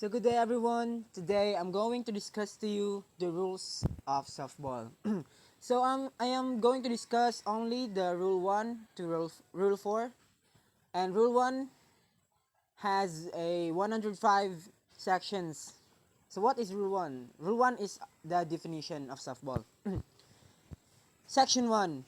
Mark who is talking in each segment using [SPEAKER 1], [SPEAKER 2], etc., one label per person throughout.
[SPEAKER 1] So good day everyone. Today I'm going to discuss to you the rules of softball. I am going to discuss only the rule 1 to rule 4, and rule 1 has a 105 sections. So what is rule 1? Rule 1 is the definition of softball. Section 1,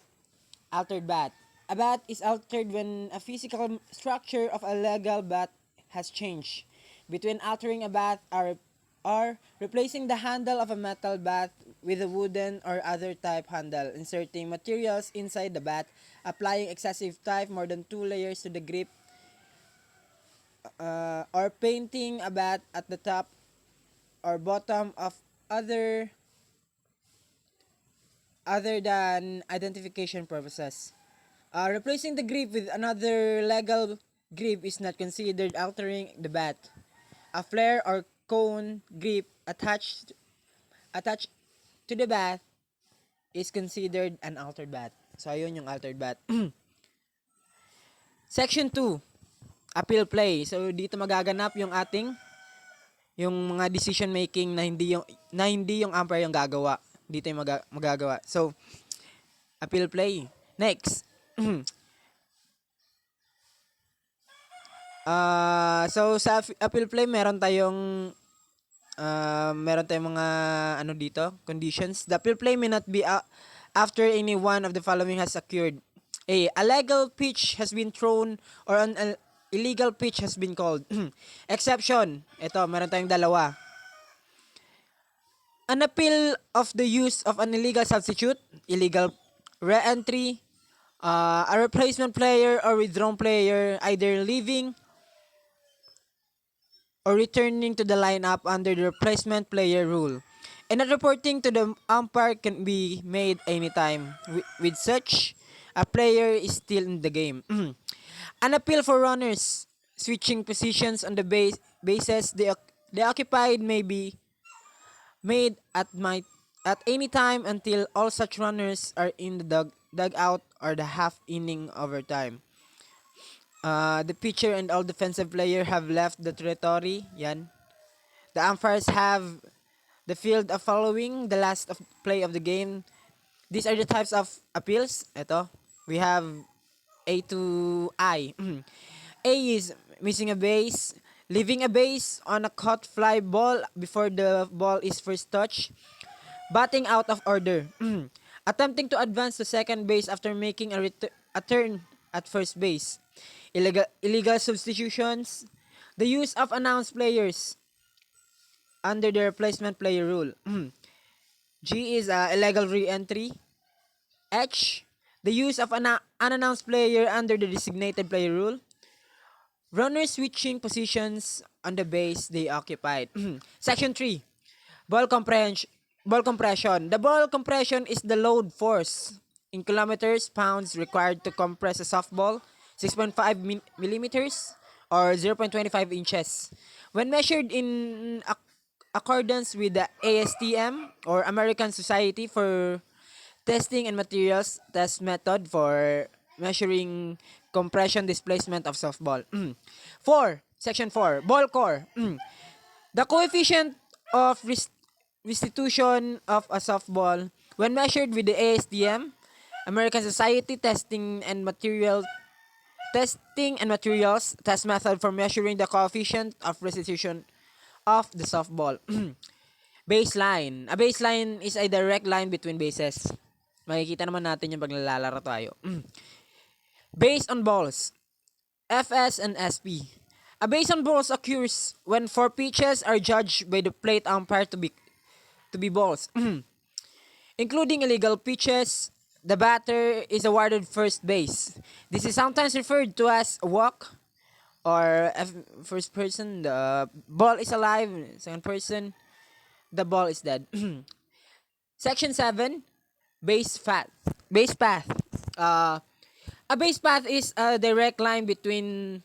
[SPEAKER 1] altered bat. A bat is altered when a physical structure of a legal bat has changed. Between altering a bat are replacing the handle of a metal bat with a wooden or other type handle, inserting materials inside the bat, applying excessive type more than 2 layers to the grip, or painting a bat at the top or bottom of other other than identification purposes. Replacing the grip with another legal grip is not considered altering the bat. A flare or cone grip attached to the bat is considered an altered bat. So, ayun yung altered bat. Section 2, appeal play. So, dito magaganap yung mga decision making na hindi yung umpire yung gagawa. Dito yung magagawa. So, appeal play. Next. So sa appeal play meron tayong mga dito, conditions. The appeal play may not be after any one of the following has occurred. A legal pitch has been thrown or an illegal pitch has been called. Exception. Ito, meron tayong dalawa. An appeal of the use of an illegal substitute, illegal re-entry, a replacement player or withdrawn player either leaving or returning to the lineup under the replacement player rule. And not reporting to the umpire can be made anytime. With such, a player is still in the game. An appeal for runners switching positions on the bases they occupied may be made at any time until all such runners are in the dugout or the half inning overtime. The pitcher and all defensive player have left the territory. Yan. The umpires have the field of following the last of play of the game. These are the types of appeals. Ito. We have A to I. A is missing a base, leaving a base on a caught fly ball before the ball is first touched, batting out of order, attempting to advance to second base after making a turn at first base, illegal substitutions, the use of announced players under the replacement player rule. G is illegal re-entry. H, the use of an unannounced player under the designated player rule. Runners switching positions on the base they occupied. Section 3, ball compression. The ball compression is the load force in kilometers pounds required to compress a softball 6.5 millimeters or 0.25 inches. When measured in accordance with the ASTM or American Society for Testing and Materials test method for measuring compression displacement of softball. 4. Section 4. Ball core. The coefficient of restitution of a softball when measured with the ASTM, American Society Testing and Materials test method for measuring the coefficient of restitution of the softball. Baseline. A baseline is a direct line between bases. Makikita naman natin yung pag nalalaro tayo. Base on balls. FS and SP. A base on balls occurs when 4 pitches are judged by the plate umpire to be balls. Including illegal pitches, the batter is awarded first base. This is sometimes referred to as a walk or first person, the ball is alive, second person, the ball is dead. Section 7, base path. A base path is a direct line between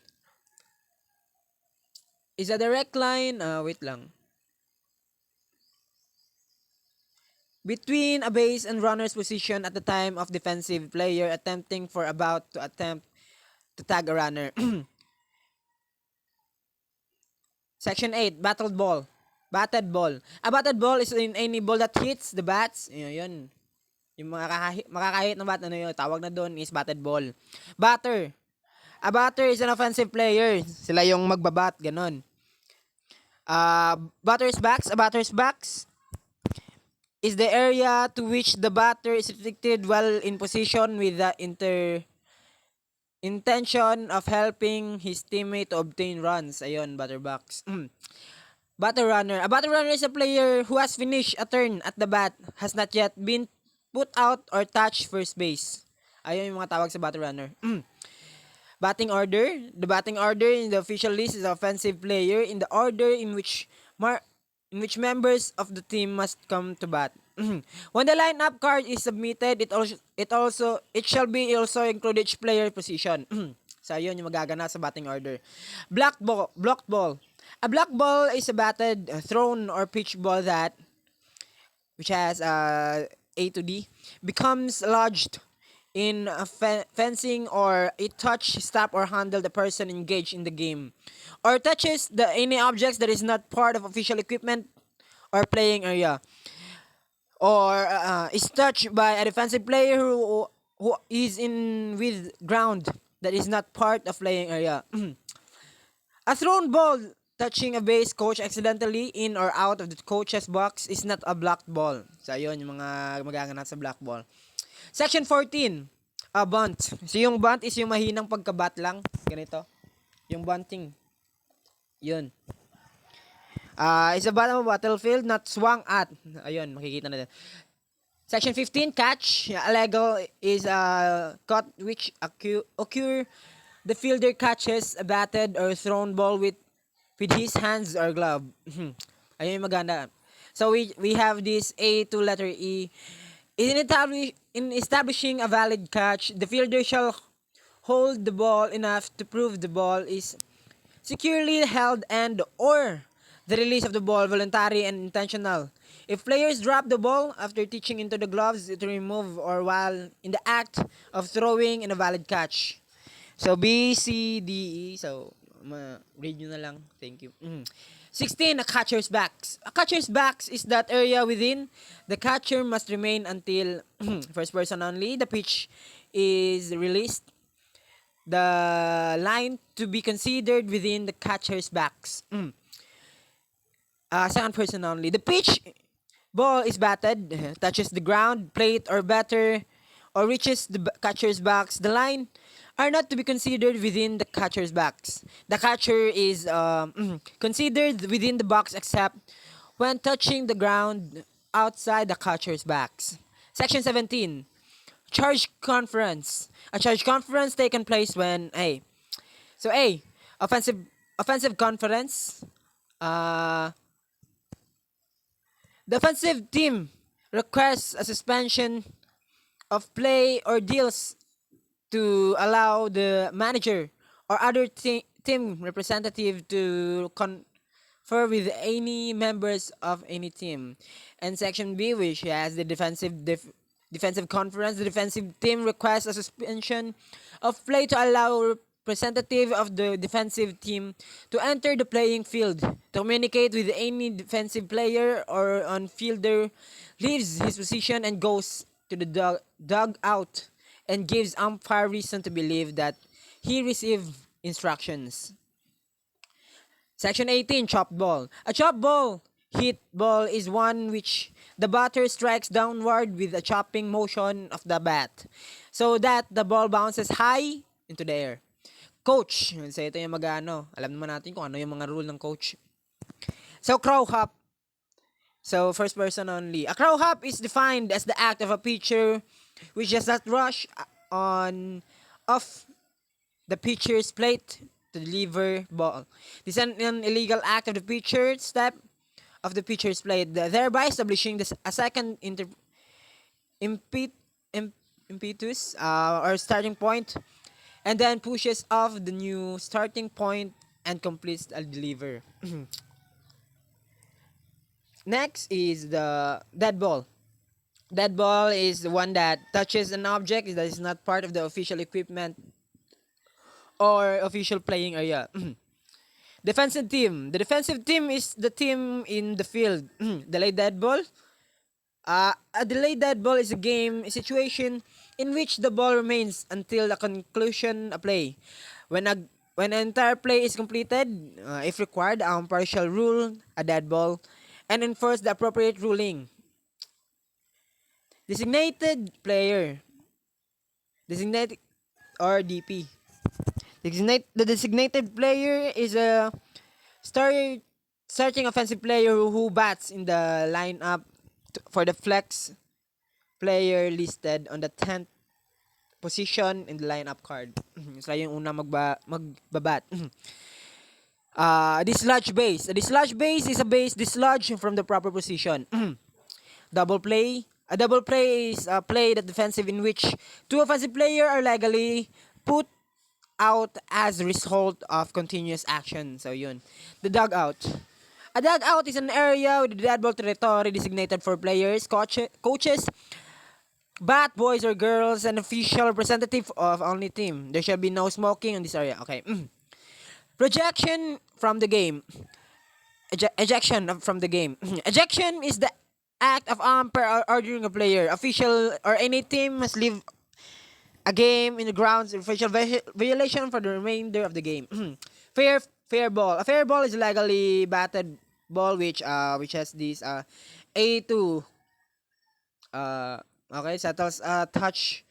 [SPEAKER 1] a base and runner's position at the time of defensive player attempting for about to attempt to tag a runner. Section 8, battled ball. Batted ball. A batted ball is in any ball that hits the bats. Yun. Yung makakahit ng bat, ano yun, tawag na doon is batted ball. Batter. A batter is an offensive player. Sila yung magbabat, ganon. Batter's backs. A batter's backs is the area to which the batter is restricted while in position with the intention of helping his teammate to obtain runs. Ayun, batter box. Batter runner. A batter runner is a player who has finished a turn at the bat, has not yet been put out or touched first base. Ayun yung mga tawag sa batter runner. Batting order. The batting order in the official list is offensive player in the order in which members of the team must come to bat. When the lineup card is submitted, it shall be also include each player position. So yun yung magagana sa batting order. Blocked ball. A blocked ball is a batted, thrown or pitch ball that, which has A to D, becomes lodged in a fencing or it touch, stop, or handle the person engaged in the game, or touches any objects that is not part of official equipment or playing area, or is touched by a defensive player who is in with ground that is not part of playing area. A thrown ball touching a base coach accidentally in or out of the coach's box is not a blocked ball. So ayun yung mga magaganap sa block ball. Section 14, a bunt. So yung bunt is yung mahinang pagkabat lang. Ganito. Yung bunting. Yun. It's a bottom of battlefield, not swung at. Ayun, makikita natin. Section 15, catch. A legal is a cut which occur the fielder catches a batted or thrown ball with his hands or glove. Ayun yung maganda. So we have this A to letter E. In establishing a valid catch, the fielder shall hold the ball enough to prove the ball is securely held and or the release of the ball voluntary and intentional. If players drop the ball after teaching into the gloves to remove or while in the act of throwing in a valid catch. So B, C, D, E. So read nyo na lang. Thank you. 16, a catcher's backs. A catcher's backs is that area within the catcher must remain until first person only. The pitch is released. The line to be considered within the catcher's backs. Second person only. The pitch ball is batted, touches the ground, plate or batter, or reaches the catcher's backs. The line are not to be considered within the catcher's box. The catcher is considered within the box except when touching the ground outside the catcher's box. Section 17. Charge conference. A charge conference taken place when A. So A, offensive conference. The offensive team requests a suspension of play or deals to allow the manager or other team representative to confer with any members of any team. And section B, which has the defensive conference, the defensive team requests a suspension of play to allow representative of the defensive team to enter the playing field to communicate with any defensive player or on fielder leaves his position and goes to the dugout and gives umpire reason to believe that he received instructions. Section 18, chopped ball. A chopped ball, hit ball is one which the batter strikes downward with a chopping motion of the bat so that the ball bounces high into the air. Coach, so ito yung alam naman natin kung ano yung mga rule ng coach. So crow hop. So first person only. A crow hop is defined as the act of a pitcher which does not rush on off the pitcher's plate to deliver ball. This is an illegal act of the pitcher step of the pitcher's plate, thereby establishing a second impetus or starting point, and then pushes off the new starting point and completes a deliver. Next is the dead ball. Dead ball is the one that touches an object that is not part of the official equipment or official playing area. Defensive team. The defensive team is the team in the field. Delayed dead ball. A delayed dead ball is a situation in which the ball remains until the conclusion of play. When a when an entire play is completed, if required, the umpire shall rule a dead ball and enforce the appropriate ruling. Designated player. Designated or DP. The designated player is a starting offensive player who bats in the lineup for the flex player listed on the 10th position in the lineup card. Sila yung una magbabat. Dislodge base. A dislodge base is a base dislodged from the proper position. Double play. A double play is a play that defensive in which two offensive players are legally put out as a result of continuous action. So yun. The dugout. A dugout is an area with the dead ball territory designated for players, coaches, bat boys or girls, and official representative of only team. There shall be no smoking in this area. Okay. Rejection from the game. Ejection from the game. Ejection is the act of umpire ordering a player, official, or any team must leave a game in the grounds of official violation for the remainder of the game. Fair ball. A fair ball is legally batted ball which has this A2 okay, settles touch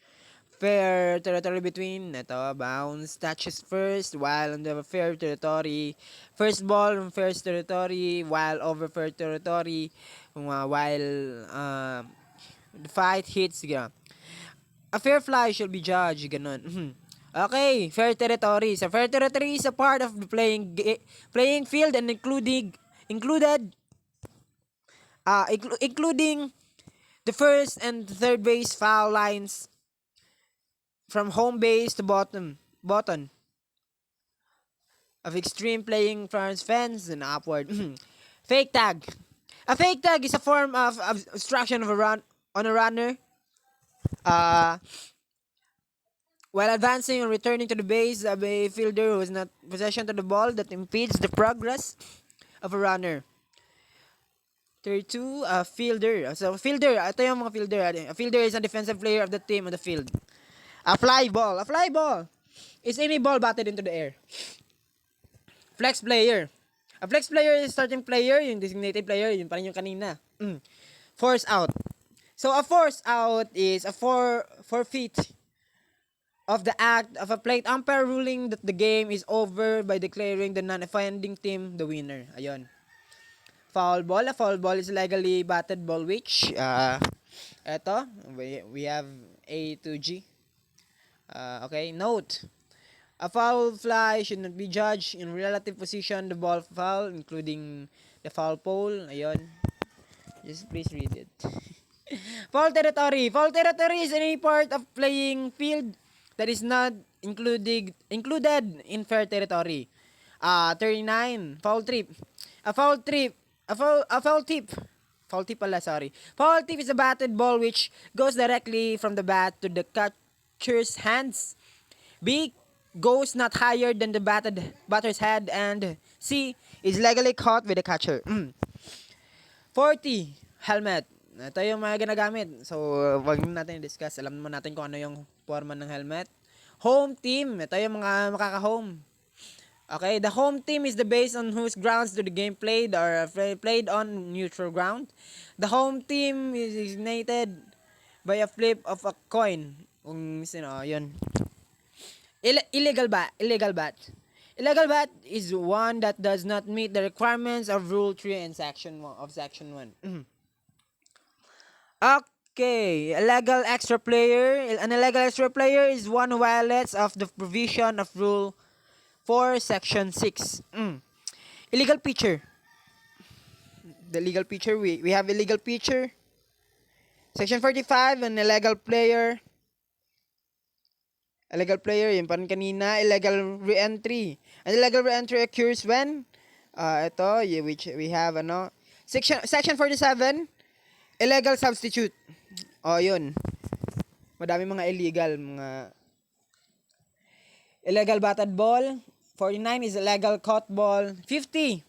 [SPEAKER 1] fair territory between bounce touches first while on the fair territory, first ball on first territory while over fair territory, while the fight hits a fair fly shall be judged ganon. Okay, fair territory. So fair territory is a part of the playing field and including the first and third base foul lines from home base to bottom of extreme playing France fence and upward. Fake tag. A fake tag is a form of obstruction of a run on a runner while advancing or returning to the base of a fielder who has not possession to the ball that impedes the progress of a runner. 32, a fielder. So, fielder, ito yung mga fielder. A fielder is a defensive player of the team on the field. A fly ball. A fly ball is any ball batted into the air. Flex player. A flex player is starting player, yung designated player, yun pa rin yung kanina. Force out. So, a force out is a 4 feet of the act of a plate umpire ruling that the game is over by declaring the non-offending team the winner. Ayun. Foul ball. A foul ball is legally batted ball which, eto, we have A to G. Okay, note. A foul fly should not be judged in relative position the ball foul, including the foul pole. Ayun. Just please read it. Foul territory. Foul territory is any part of playing field that is not included in fair territory. 39. Foul trip. A foul tip. Foul tip pala, sorry. Foul tip is a batted ball which goes directly from the bat to the catcher's hands. B goes not higher than the batter's head, and C is legally caught with the catcher. 40. Helmet. Ito yung mga ginagamit. So, wag natin i-discuss. Alam naman natin kung ano yung forma ng helmet. Home team. Ito yung mga makaka-home. Okay, the home team is the base on whose grounds the game played or played on neutral ground. The home team is designated by a flip of a coin. Kung sino, yun. Illegal bat. Illegal bat is one that does not meet the requirements of Rule 3 and Section 1. Okay, an illegal extra player is one who violates of the provision of Rule 4, Section 6. Illegal pitcher. The legal pitcher, we have illegal pitcher. Section 45, an illegal player. Illegal player, yun pa rin kanina. Illegal re-entry. An illegal re-entry occurs when? Which we have, Section 47, illegal substitute. Yun. Madami mga illegal, illegal batted ball. 49 is a legal caught ball. 50.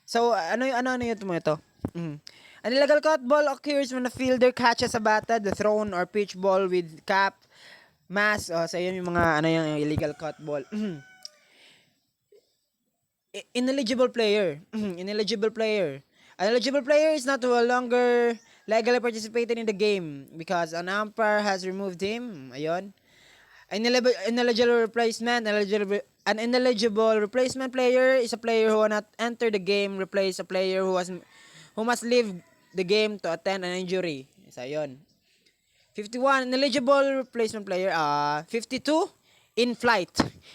[SPEAKER 1] So, ano yung ito? Mm. An illegal caught ball occurs when a fielder catches a batted, the thrown or pitch ball with cap, mass. So, yun yung mga, yung illegal caught ball. Ineligible player. Ineligible player. An eligible player is not no longer legally participating in the game because an umpire has removed him. Ayun. Ineligible replacement. An ineligible replacement player is a player who will not enter the game, replace a player who must leave the game to attend an injury. So, ayun. 51, ineligible replacement player. 52, in flight.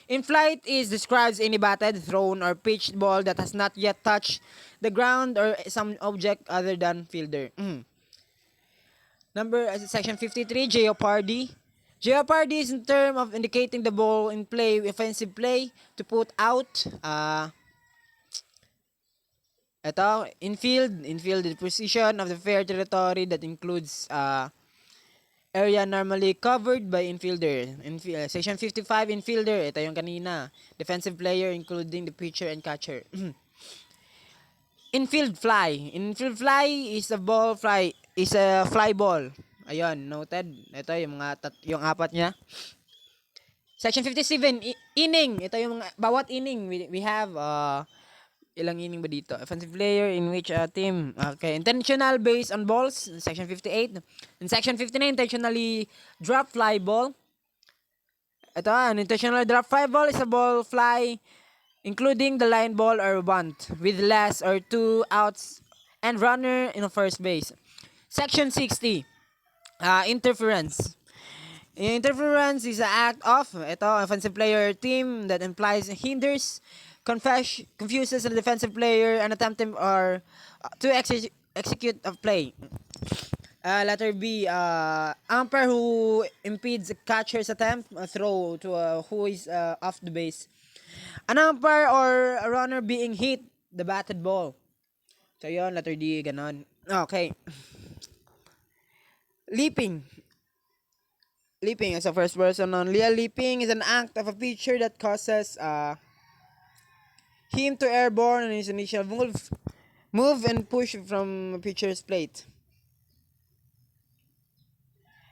[SPEAKER 1] In flight is describes any batted, thrown, or pitched ball that has not yet touched the ground or some object other than fielder. Section 53, jeopardy. Jeopardy is in term of indicating the ball in play, offensive play, to put out. Ito, infield. Infield is the position of the fair territory that includes area normally covered by infielder. Section 55, infielder. Ito yung kanina. Defensive player including the pitcher and catcher. Infield fly. Infield fly is a fly ball. Ayun, noted. Ito yung yung apat niya. Section 57, inning. Ito yung bawat inning we have ilang inning ba dito? Offensive player in which team. Okay, intentional base on balls, section 58. In section 59, intentionally drop fly ball. Ito, an intentional drop fly ball is a ball fly including the line ball or bunt with less or 2 outs and runner in first base. Section 60, interference. Interference is an act of offensive player team that implies hinders, confuses a defensive player and attempting or to execute a play. Letter B, umpire who impedes a catcher's attempt throw to who is off the base. An umpire or a runner being hit the batted ball. So yun, letter D, ganon. Okay. Leaping. Leaping is a first person only. Leaping is an act of a pitcher that causes him to airborne on his initial move and push from a pitcher's plate.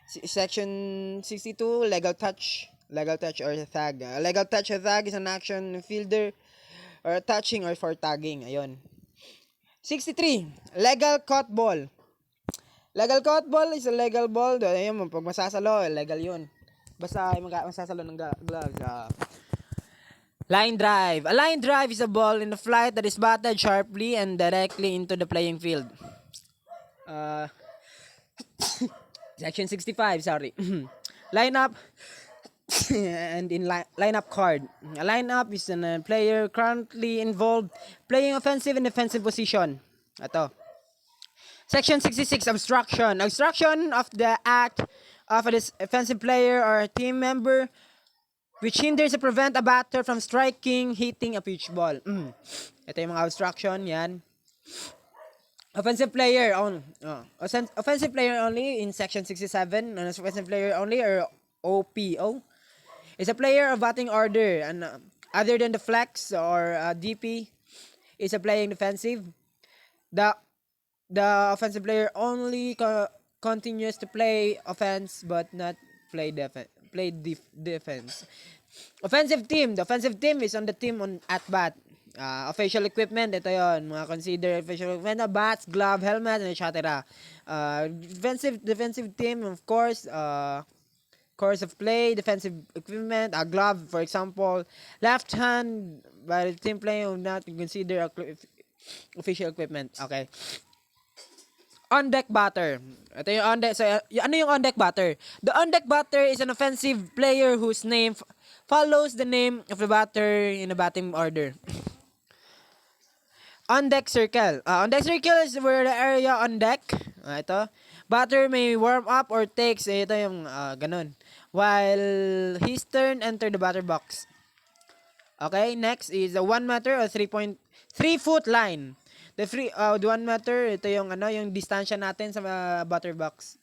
[SPEAKER 1] Section 62, legal touch or tag. Legal touch or tag is an action fielder or touching or for tagging. Ayun. 63, legal caught ball. Legal caught ball is a legal ball. Ayun, pag masasalo, legal yun. Basta masasalo ng gloves. Line drive. A line drive is a ball in a flight that is batted sharply and directly into the playing field. Section 65, sorry. Lineup and in lineup card. A lineup is a player currently involved playing offensive and defensive position. Ito. Section 66, obstruction. Obstruction of the act of a offensive player or a team member which hinders or prevent a batter from striking, hitting a pitch ball. Ito yung mga obstruction, yan. Offensive player only. Offensive player only in section 67. Offensive player only or OPO is a player of batting order and other than the flex or DP is a playing defensive. The offensive player only continues to play offense but not play defense. Offensive team. The offensive team is on the team at bat. Official equipment, ito yon, mga consider official equipment, bats, glove, helmet, and etc. Defensive team, of course, course of play, defensive equipment, a glove, for example, left hand, by team play will not consider official equipment. Okay. On-deck batter. Ito yung on-deck. So, ano yung on-deck batter? The on-deck batter is an offensive player whose name follows the name of the batter in the batting order. On-deck circle. On-deck circle is where the area on deck. Ito. Batter may warm up or takes. Ito yung ganun. While his turn enter the batter box. Okay, next is the 1 meter or 3 foot line. The 1 meter, ito yung yung distansya natin sa batter box.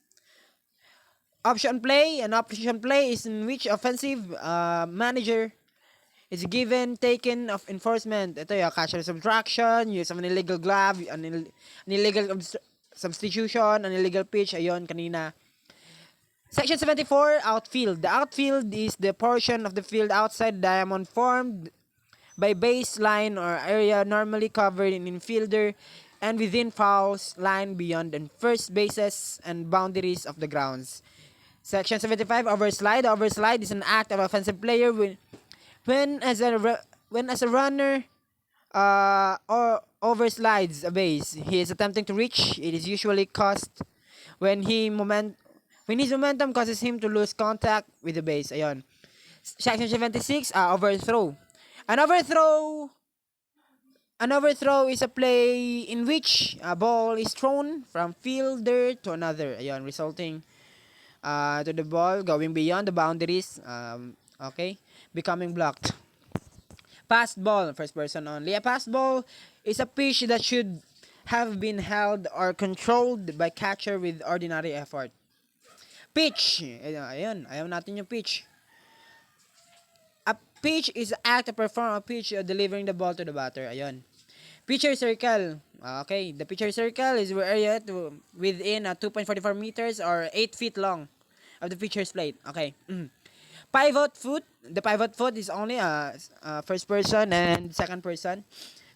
[SPEAKER 1] Option play. An option play is in which offensive manager It's given, taken of enforcement. Ito yung casual subtraction, use of an illegal glove, an illegal substitution, an illegal pitch. Ayun, kanina. Section 74, outfield. The outfield is the portion of the field outside diamond formed by baseline or area normally covered in infielder and within fouls line beyond and first bases and boundaries of the grounds. Section 75, overslide. Overslide is an act of offensive player when as a runner or overslides a base he is attempting to reach. It is usually caused when when his momentum causes him to lose contact with the base. Ayun. Section 76, overthrow. An overthrow An overthrow is a play in which a ball is thrown from fielder to another. Ayun, resulting to the ball going beyond the boundaries. Okay, becoming blocked. Pass ball, first person only. A pass ball is a pitch that should have been held or controlled by catcher with ordinary effort. Pitch. Ayun, ayaw natin yung pitch. A pitch is an act to perform a pitch delivering the ball to the batter. Ayun. Pitcher circle. Okay, the pitcher circle is where area within 2.44 meters or 8 feet long of the pitcher's plate. Okay. Pivot foot. The pivot foot is only first person and second person.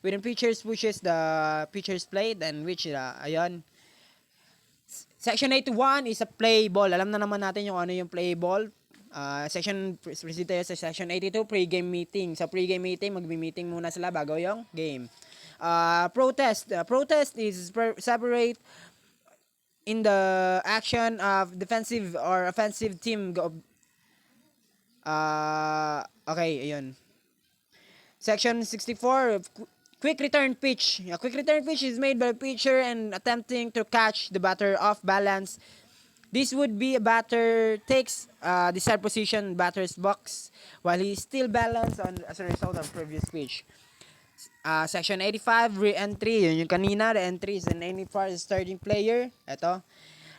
[SPEAKER 1] When pitchers pushes the pitcher's plate and which ayun. Section 81 is a play ball. Alam na naman natin yung ano yung play ball. Proceed tayo sa section 82, pre-game meeting. Sa pre-game meeting, magbi-meeting muna sila bago yung game. Protest. Protest is separate in the action of defensive or offensive team. Okay, ayun. Section 64, quick return pitch. A quick return pitch is made by a pitcher and attempting to catch the batter off balance. This would be a batter takes desired position in batter's box while he is still balanced as a result of previous pitch. Section 85, re-entry. Yun yung kanina, re-entry is an any part starting player. Ito.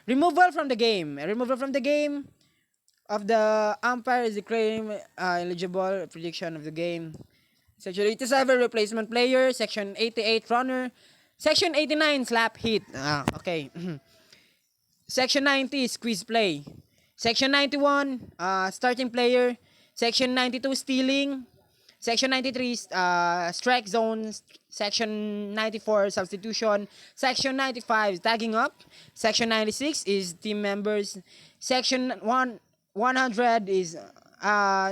[SPEAKER 1] Removal from the game. Removal from the game of the umpire is declaring eligible prediction of the game. Section 87, replacement player. Section 88, runner. Section 89, slap hit. Okay. Section 90, squeeze play. Section 91, starting player. Section 92, stealing. Section 93, strike zone. Section 94, substitution. Section 95, tagging up. Section 96 is team members. Section 100 is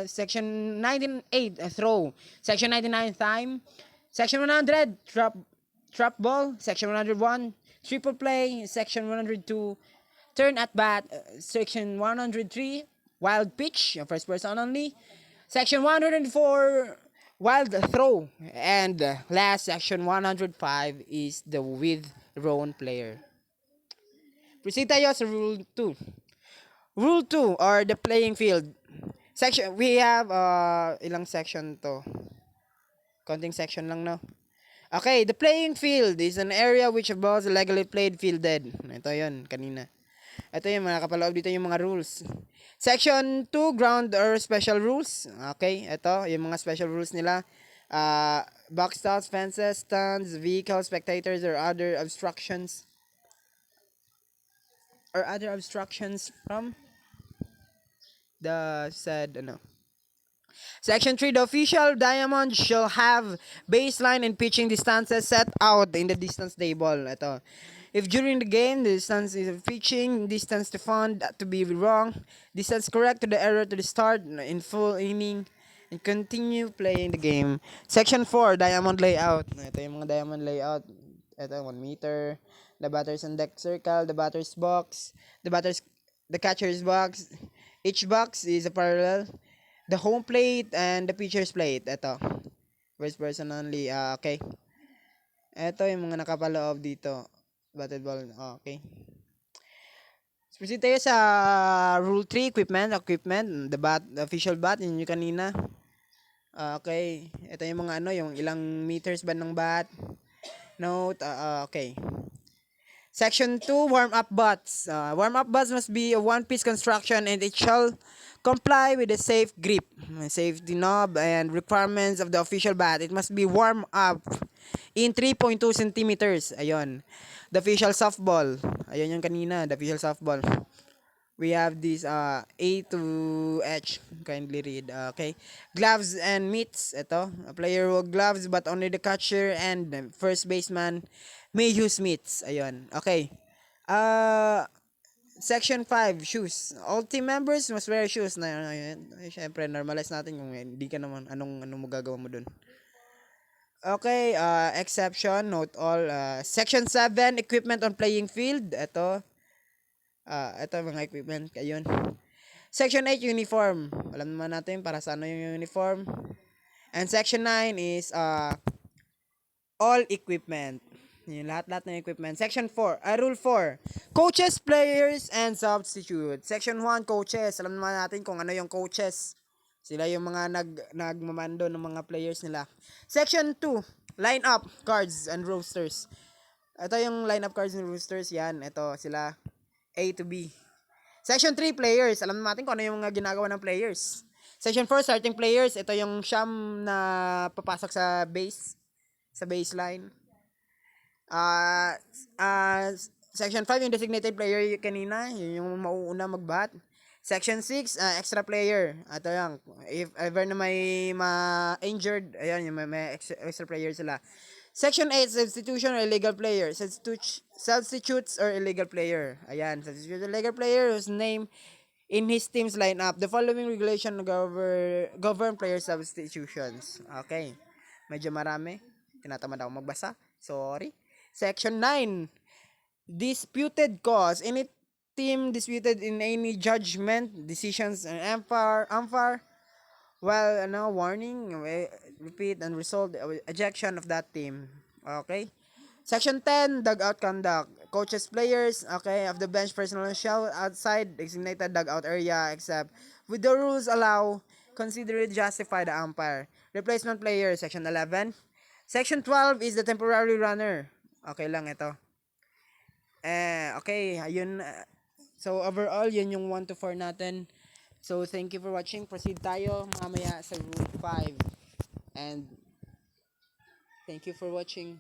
[SPEAKER 1] Section 98, throw. Section 99, time. Section 100, trap ball. Section 101, triple play. Section 102, turn at bat. Section 103, wild pitch, first person only. Section 104, wild throw. And last, section 105 is the withdrawn player. Proceed tayo sa rule 2. Rule 2 or the playing field. Section, we have ilang section to? Konting section lang, no? Okay, the playing field is an area which balls legally played fielded. Ito yun, kanina. Ito yung mga kapaloob dito yung mga rules. Section 2, ground or special rules. Okay, ito yung mga special rules nila. Box stops, fences, stands, vehicles, spectators, or other obstructions. From the said Section 3, the official diamond shall have baseline and pitching distances set out in the distance table. Ito. If during the game, the distance is pitching, distance to found to be wrong, distance correct to the error to the start in full inning, and continue playing the game. Section 4, diamond layout. Ito yung mga diamond layout. Ito, 1 meter. The batter's on deck circle, the batter's box, the catcher's box. Each box is a parallel. The home plate and the pitcher's plate. Ito. First person only. Okay. Ito yung mga nakapaloob dito. Batted ball. Okay. Proceed tayo sa rule 3, equipment. The official bat, yun yung kanina. Okay. Ito yung mga yung ilang meters ba ng bat. Note. Okay. Section 2, warm-up butts. Warm-up butts must be a one-piece construction and it shall comply with the safe grip, safety knob, and requirements of the official bat. It must be warm up in 3.2 centimeters. Ayun. The official softball. Ayun yung kanina, the official softball. We have this A to H. Kindly read. Okay. Gloves and mitts. Ito. A player will gloves but only the catcher and the first baseman may use mitts. Ayun. Okay. Section 5, shoes. All team members must wear shoes. Syempre, normalize natin kung hindi ka naman, anong magagawa mo dun. Okay, exception, note all. Section 7, equipment on playing field. Ito mga equipment. Ayun. Section 8, uniform. Alam naman natin para sa ano yung uniform. And section 9 is all equipment. Yung lahat-lahat ng equipment. Section 4, Rule 4. Coaches, players, and substitute. Section 1, coaches. Alam naman natin kung ano yung coaches. Sila yung mga nagmamando ng mga players nila. Section 2, lineup, cards, and rosters. Ito yung lineup cards and rosters. Yan, ito sila. A to B. Section 3, players. Alam natin kung ano yung mga ginagawa ng players. Section 4, starting players. Ito yung siyam na papasok sa base. Sa baseline. Section 5, yung designated player kanina, yun yung mauuna mag-bat. Section 6, extra player. Ito yan. If ever na may ma-injured, ayan, yung may extra player sila. Section 8, substitution or illegal player. Substitutes or illegal player. Ayan, substitute or illegal player whose name in his team's lineup. The following regulation govern player substitutions. Okay. Medyo marami. Tinatamad ako magbasa. Sorry. Section 9. Disputed cause. Any team disputed in any judgment, decisions, and umpire, well, warning, repeat, and result ejection of that team. Okay? Section 10, dugout conduct. Coaches, players, okay, of the bench personnel shall outside designated dugout area except with the rules allow, consider it justify the umpire. Replacement player, section 11. Section 12 is the temporary runner. Okay lang ito. Okay, ayun. So, overall, yun yung 1 to 4 natin. So, thank you for watching. Proceed tayo mamaya sa Rule 5. And, thank you for watching.